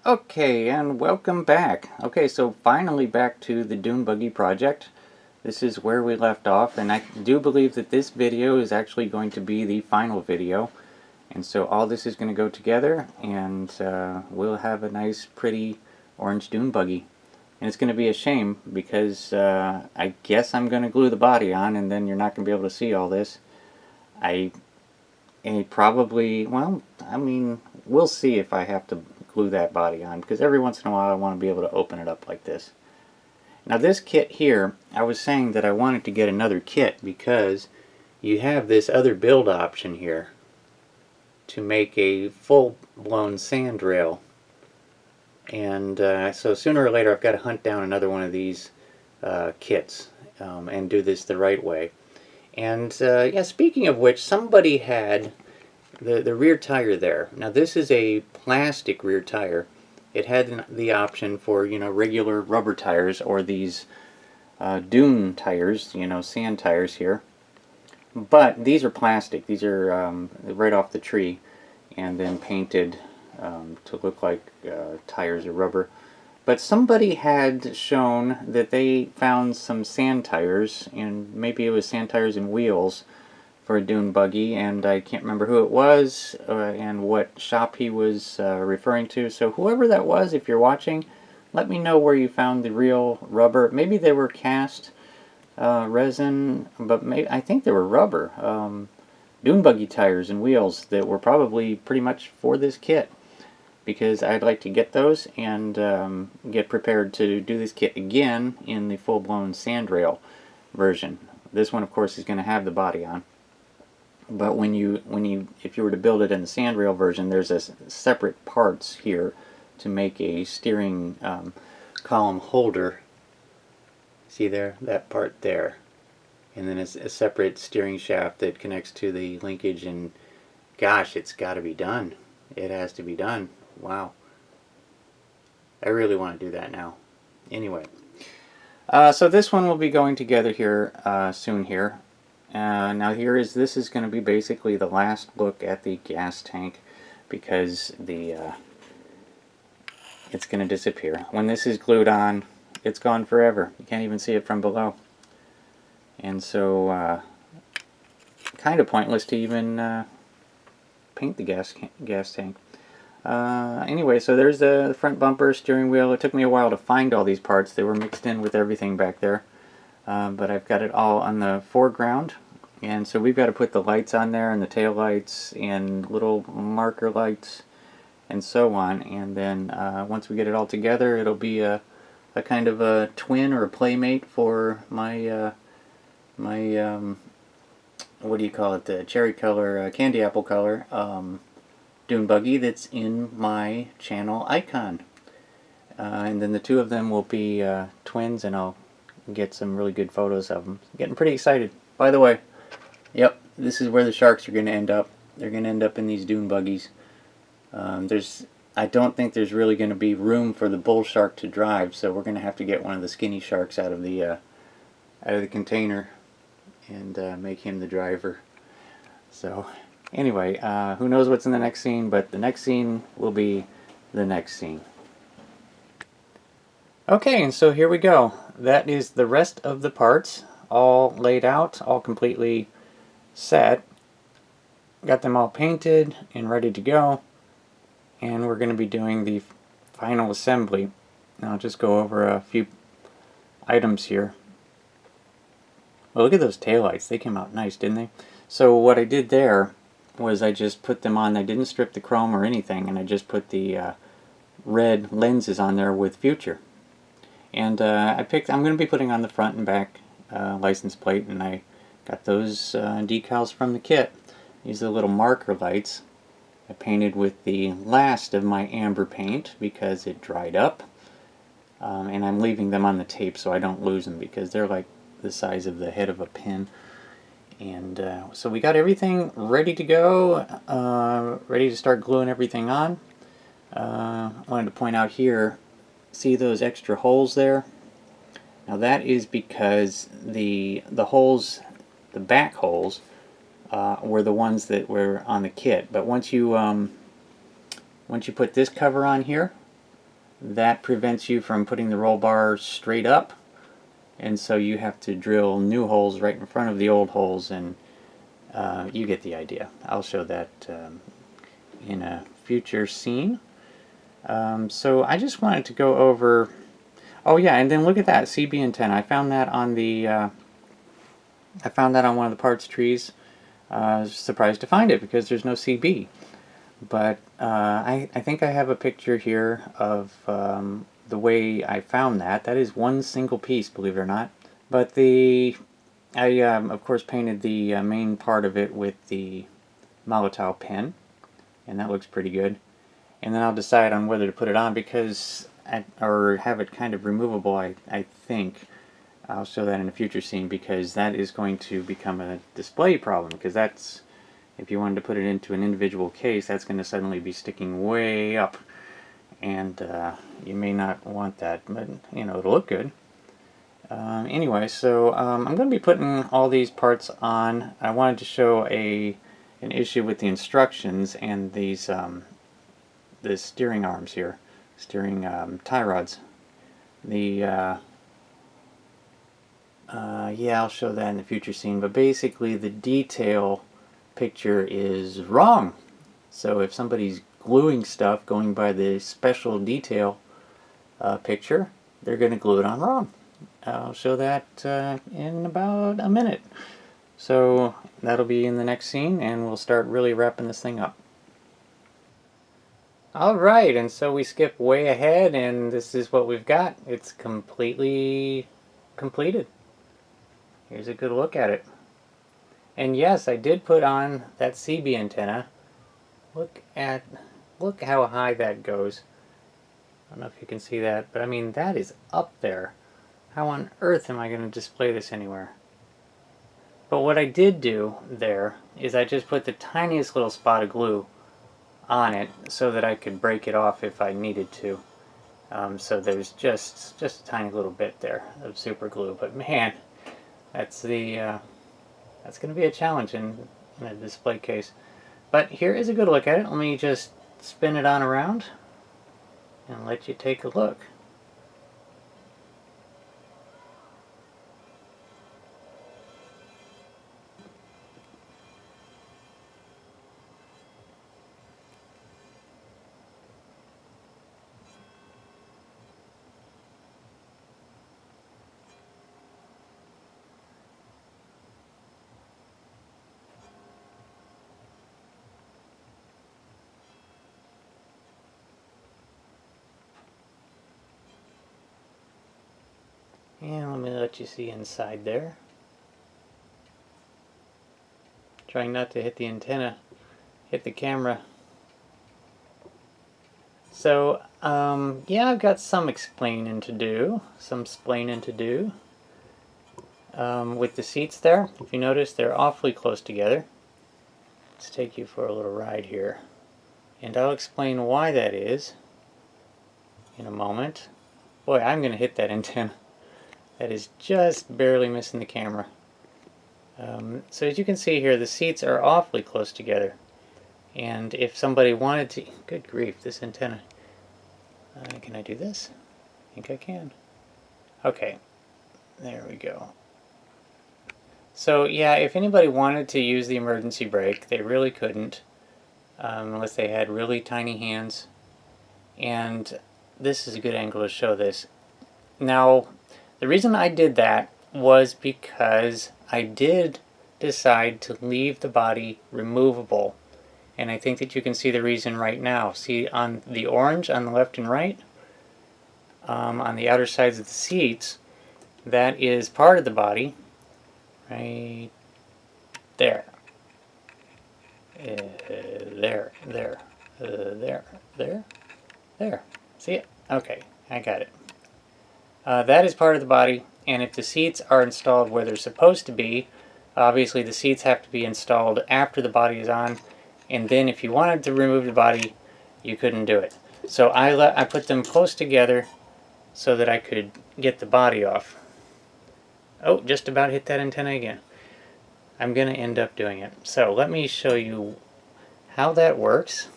Okay, and welcome back. Okay, so finally back to the Dune Buggy project. This is where we left off, and I do believe that this video is actually going to be the final video. And so all this is going to go together, and we'll have a nice, pretty orange Dune Buggy. And it's going to be a shame, because I guess I'm going to glue the body on, and then you're not going to be able to see all this. Probably, well, I mean, we'll see if I have to glue that body on, because every once in a while I want to be able to open it up like this. Now this kit here, I was saying that I wanted to get another kit because you have this other build option here to make a full-blown sand rail. And so sooner or later I've got to hunt down another one of these kits and do this the right way. And yeah, speaking of which, somebody had the rear tire there. Now this is a plastic rear tire. It had the option for, you know, regular rubber tires or these dune tires, you know, sand tires here. But these are plastic. These are right off the tree and then painted to look like tires or rubber. But somebody had shown that they found some sand tires, and maybe it was sand tires and wheels for a dune buggy, and I can't remember who it was and what shop he was referring to. So whoever that was, if you're watching, let me know where you found the real rubber. Maybe they were cast resin, but I think they were rubber. Dune buggy tires and wheels that were probably pretty much for this kit, because I'd like to get those and get prepared to do this kit again in the full-blown sandrail version. This one, of course, is going to have the body on. But if you were to build it in the sandrail version, there's a separate parts here to make a steering column holder. See there, that part there, and then it's a separate steering shaft that connects to the linkage. And gosh, it's got to be done. It has to be done. Wow, I really want to do that now. Anyway, so this one will be going together here soon here. Now this is going to be basically the last look at the gas tank, because it's going to disappear. When this is glued on, it's gone forever. You can't even see it from below. And so kind of pointless to even paint the gas tank. Anyway, so there's the front bumper, steering wheel. It took me a while to find all these parts. They were mixed in with everything back there. But I've got it all on the foreground, and so we've got to put the lights on there, and the tail lights and little marker lights and so on. And then once we get it all together, it'll be a kind of a twin or a playmate for my what do you call it, the cherry color, candy apple color dune buggy that's in my channel icon. And then the two of them will be twins, and I'll get some really good photos of them. Getting pretty excited. By the way, yep, this is where the sharks are going to end up. They're going to end up in these dune buggies. I don't think there's really going to be room for the bull shark to drive, so we're going to have to get one of the skinny sharks out of the container and make him the driver. So anyway, who knows what's in the next scene, but the next scene will be the next scene. Okay, and so here we go. That is the rest of the parts all laid out, all completely set. Got them all painted and ready to go, and we're going to be doing the final assembly. Now I'll just go over a few items here. Well, look at those taillights. They came out nice, didn't they? So what I did there was I just put them on. I didn't strip the chrome or anything, and I just put the red lenses on there with Future. And I'm going to be putting on the front and back license plate, and I got those decals from the kit. These are the little marker lights. I painted with the last of my amber paint because it dried up. And I'm leaving them on the tape so I don't lose them, because they're like the size of the head of a pin. And so we got everything ready to go, ready to start gluing everything on. I wanted to point out here, see those extra holes there? Now that is because the holes, the back holes, were the ones that were on the kit. But once you put this cover on here, that prevents you from putting the roll bar straight up, and so you have to drill new holes right in front of the old holes, and you get the idea. I'll show that in a future scene. So I just wanted to go over, oh yeah, and then look at that CB antenna. I found that on one of the parts trees. I was surprised to find it because there's no CB. But I think I have a picture here of the way I found that. That is one single piece, believe it or not. But I of course painted the main part of it with the Molotov pen, and that looks pretty good. And then I'll decide on whether to put it on because, or have it kind of removable, I think. I'll show that in a future scene because that is going to become a display problem, because that's, if you wanted to put it into an individual case, that's going to suddenly be sticking way up, and you may not want that, but you know, it'll look good. Anyway, so I'm going to be putting all these parts on. I wanted to show an issue with the instructions and these the steering arms here, steering tie rods. Yeah, I'll show that in the future scene, but basically the detail picture is wrong. So if somebody's gluing stuff going by the special detail picture, they're going to glue it on wrong. I'll show that in about a minute. So that'll be in the next scene, and we'll start really wrapping this thing up. Alright, and so we skip way ahead, and this is what we've got. It's completely completed. Here's a good look at it. And yes, I did put on that CB antenna. Look how high that goes. I don't know if you can see that, but I mean, that is up there. How on earth am I going to display this anywhere? But what I did do there is I just put the tiniest little spot of glue on it so that I could break it off if I needed to. So there's just a tiny little bit there of super glue. But man, that's going to be a challenge in a display case. But here is a good look at it. Let me just spin it on around and let you take a look. And let me let you see inside there. Trying not to hit the antenna, hit the camera. So, yeah, I've got some explaining to do. With the seats there, if you notice, they're awfully close together. Let's take you for a little ride here. And I'll explain why that is in a moment. Boy, I'm going to hit that antenna. That is just barely missing the camera. So as you can see here, the seats are awfully close together. And if somebody wanted to... Good grief, this antenna. Can I do this? I think I can. Okay, there we go. So yeah, if anybody wanted to use the emergency brake, they really couldn't. Unless they had really tiny hands. And this is a good angle to show this. Now, the reason I did that was because I did decide to leave the body removable. And I think that you can see the reason right now. See on the orange on the left and right, on the outer sides of the seats, that is part of the body, right there. There. See it? Okay, I got it. That is part of the body, and if the seats are installed where they're supposed to be, obviously the seats have to be installed after the body is on, and then if you wanted to remove the body, you couldn't do it. So I put them close together so that I could get the body off. Oh, just about hit that antenna again. I'm going to end up doing it. So let me show you how that works.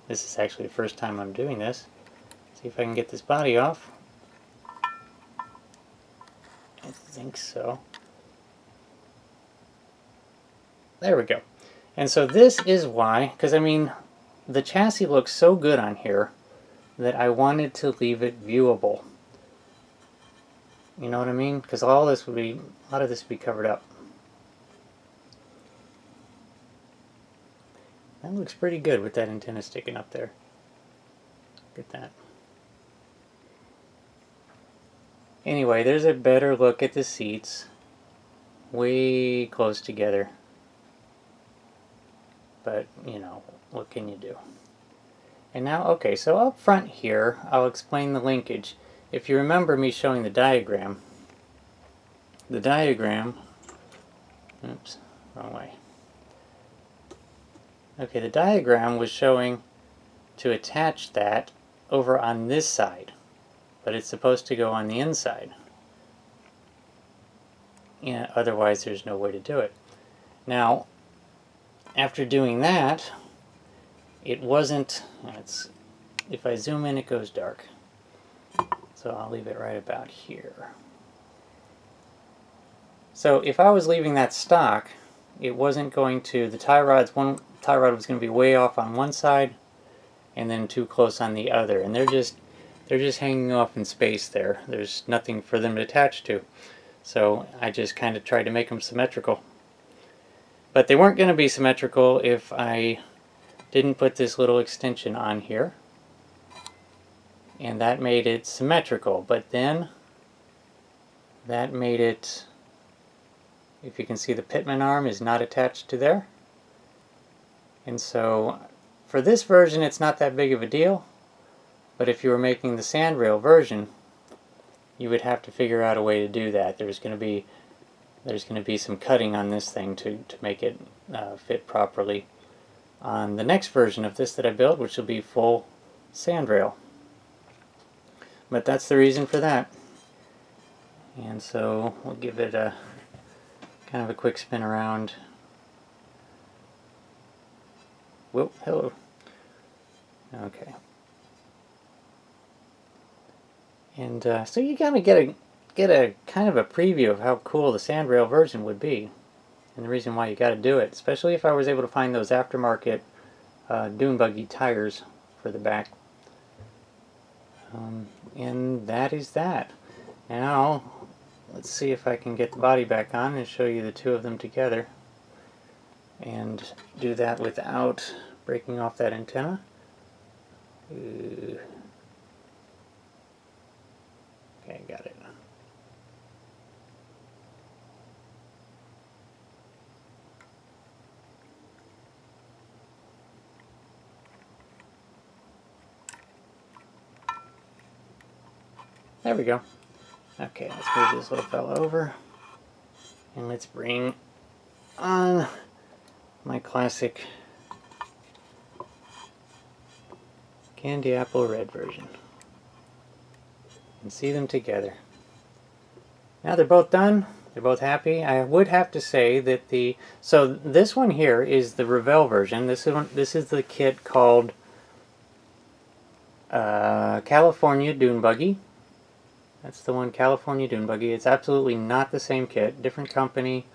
This is actually the first time I'm doing this. See if I can get this body off. I think so. There we go. And so this is why, because I mean, the chassis looks so good on here that I wanted to leave it viewable. You know what I mean? Because a lot of this would be covered up. That looks pretty good with that antenna sticking up there. Look at that. Anyway, there's a better look at the seats. Way close together. But, you know, what can you do? And now, okay, so up front here, I'll explain the linkage. If you remember me showing the diagram, oops, wrong way. Okay, the diagram was showing to attach that over on this side, but it's supposed to go on the inside. Yeah, otherwise there's no way to do it. Now, after doing that, it wasn't, if I zoom in it goes dark. So I'll leave it right about here. So if I was leaving that stock, it wasn't going to, one tie rod was going to be way off on one side and then too close on the other. And they're just hanging off in space there. There's nothing for them to attach to. So I just kind of tried to make them symmetrical. But they weren't going to be symmetrical if I didn't put this little extension on here. And that made it symmetrical. But then that made it, if you can see, the pitman arm is not attached to there. And so for this version it's not that big of a deal. But if you were making the sandrail version, you would have to figure out a way to do that. There's going to be some cutting on this thing to make it fit properly on the next version of this that I built, which will be full sandrail. But that's the reason for that. And so we'll give it a kind of a quick spin around. Whoa, hello. Okay. And so you kind of get a kind of a preview of how cool the sandrail version would be, and the reason why you got to do it, especially if I was able to find those aftermarket dune buggy tires for the back. And that is that. Now let's see if I can get the body back on and show you the two of them together, and do that without breaking off that antenna. Okay, got it. There we go. Okay, let's move this little fella over. And let's bring on my classic candy apple red version. And see them together. Now they're both done. They're both happy. I would have to say that so this one here is the Revell version. This is the kit called California Dune Buggy. That's the one, California Dune Buggy. It's absolutely not the same kit. Different company,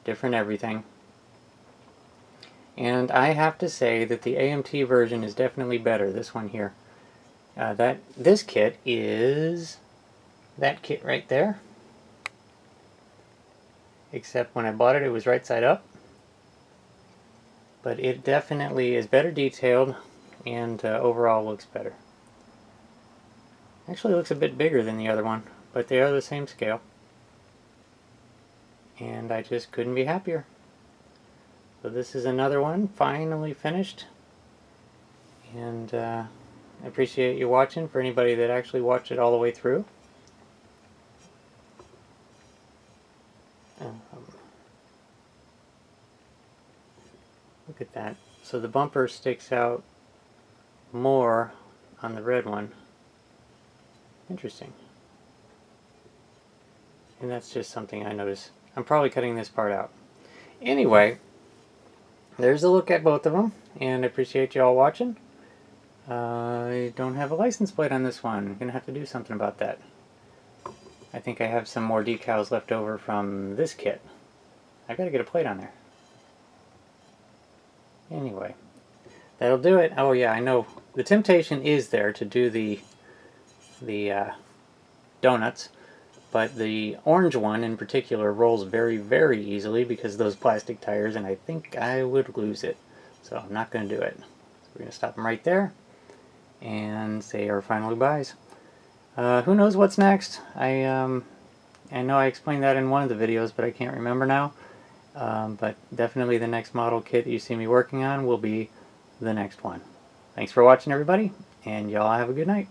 different everything. And I have to say that the AMT version is definitely better. This one here. This kit is that kit right there. Except when I bought it, it was right side up. But it definitely is better detailed, and overall looks better. Actually looks a bit bigger than the other one, but they are the same scale. And I just couldn't be happier. So this is another one, finally finished. And I appreciate you watching, for anybody that actually watched it all the way through. Look at that. So the bumper sticks out more on the red one. Interesting. And that's just something I noticed. I'm probably cutting this part out. Anyway, there's a look at both of them, and I appreciate you all watching. I don't have a license plate on this one. I'm gonna have to do something about that. I think I have some more decals left over from this kit. I gotta get a plate on there. Anyway, that'll do it. Oh yeah, I know the temptation is there to do the donuts, but the orange one in particular rolls very, very easily because of those plastic tires, and I think I would lose it. So I'm not going to do it. So we're going to stop them right there and say our final goodbyes. Who knows what's next? I know I explained that in one of the videos, but I can't remember now. But definitely the next model kit that you see me working on will be the next one. Thanks for watching, everybody, and y'all have a good night.